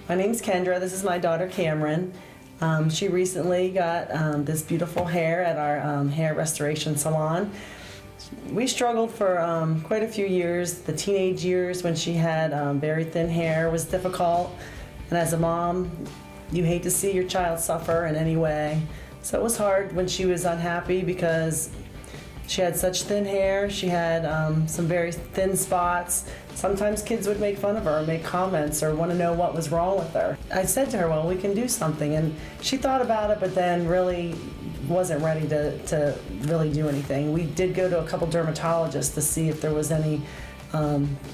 My name's Kendra. This is my daughter Cameron. She recently got this beautiful hair at our hair restoration salon. We struggled for quite a few years. The teenage years when she had very thin hair was difficult. And as a mom, you hate to see your child suffer in any way. So it was hard when she was unhappy because she had such thin hair. She had some very thin spots. Sometimes kids would make fun of her or make comments or want to know what was wrong with her. I said to her, well, we can do something. And she thought about it, but then really wasn't ready to really do anything. We did go to a couple dermatologists to see if there was any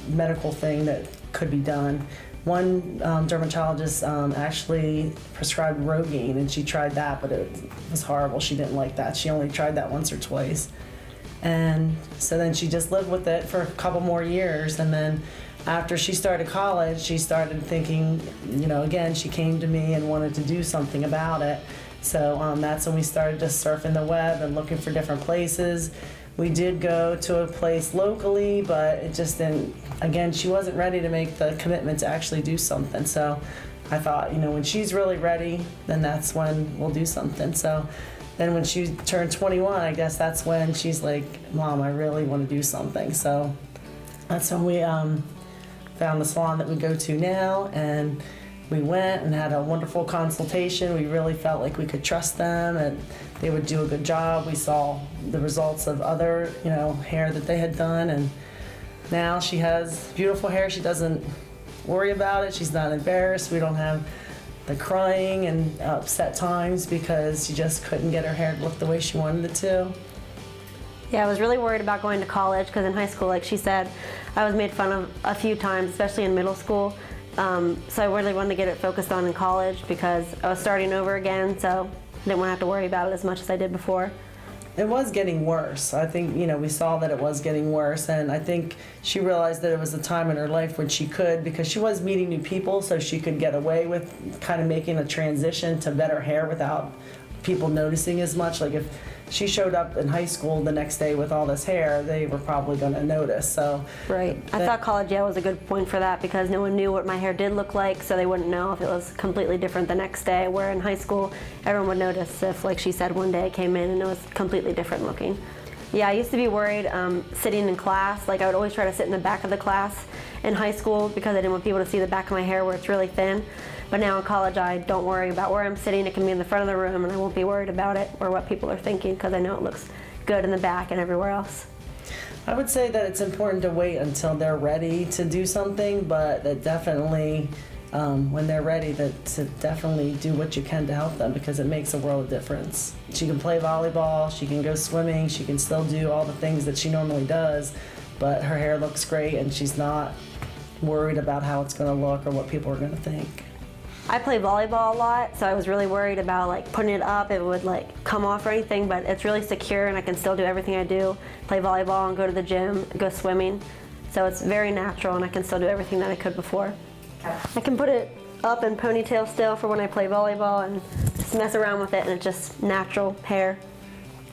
medical thing that could be done. One dermatologist actually prescribed Rogaine, and she tried that, but it was horrible. She didn't like that. She only tried that once or twice. And so then she just lived with it for a couple more years, and then after she started college, she started thinking, again, she came to me and wanted to do something about it. So that's when we started just surfing the web and looking for different places. We did go to a place locally, but it just didn't, again, she wasn't ready to make the commitment to actually do something. So I thought, when she's really ready, then that's when we'll do something. So then when she turned 21, I guess that's when she's like, Mom, I really want to do something. So that's when we found the salon that we go to now, and we went and had a wonderful consultation. We really felt like we could trust them and they would do a good job. We saw the results of other, hair that they had done, and now she has beautiful hair. She doesn't worry about it. She's not embarrassed. We don't have the crying and upset times because she just couldn't get her hair to look the way she wanted it to. Yeah, I was really worried about going to college because in high school, like she said, I was made fun of a few times, especially in middle school. So I really wanted to get it focused on in college because I was starting over again, so I didn't want to have to worry about it as much as I did before. It was getting worse. I think, we saw that it was getting worse, and I think she realized that it was a time in her life when she could, because she was meeting new people, so she could get away with kind of making a transition to better hair without people noticing as much. Like if she showed up in high school the next day with all this hair, they were probably going to notice. So right. I thought college, was a good point for that because no one knew what my hair did look like, so they wouldn't know if it was completely different the next day, where in high school, everyone would notice if, like she said, one day I came in and it was completely different looking. Yeah, I used to be worried sitting in class. Like I would always try to sit in the back of the class in high school because I didn't want people to see the back of my hair where it's really thin. But now in college, I don't worry about where I'm sitting. It can be in the front of the room, and I won't be worried about it or what people are thinking because I know it looks good in the back and everywhere else. I would say that it's important to wait until they're ready to do something, but that definitely, when they're ready, to definitely do what you can to help them because it makes a world of difference. She can play volleyball, she can go swimming, she can still do all the things that she normally does, but her hair looks great and she's not worried about how it's going to look or what people are going to think. I play volleyball a lot, so I was really worried about putting it up, it would come off or anything, but it's really secure and I can still do everything I do. Play volleyball and go to the gym, go swimming. So it's very natural and I can still do everything that I could before. I can put it up in ponytail still for when I play volleyball and just mess around with it, and it's just natural hair.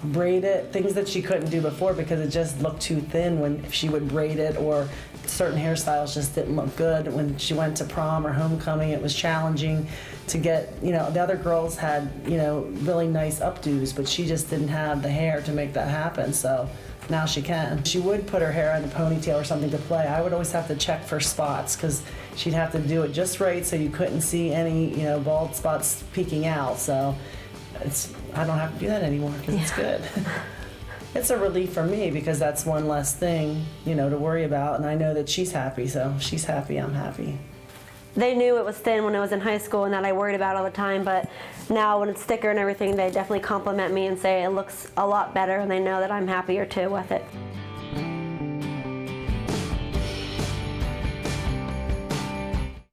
Braid it, things that she couldn't do before because it just looked too thin if she would braid it, or certain hairstyles just didn't look good. When she went to prom or homecoming, it was challenging to get, the other girls had, really nice updos, but she just didn't have the hair to make that happen, so now she can. She would put her hair in a ponytail or something to play. I would always have to check for spots because she'd have to do it just right so you couldn't see any, bald spots peeking out, so I don't have to do that anymore because it's good. It's a relief for me because that's one less thing, to worry about, and I know that she's happy, so if she's happy, I'm happy. They knew it was thin when I was in high school and that I worried about it all the time, but now when it's thicker and everything, they definitely compliment me and say it looks a lot better, and they know that I'm happier too with it.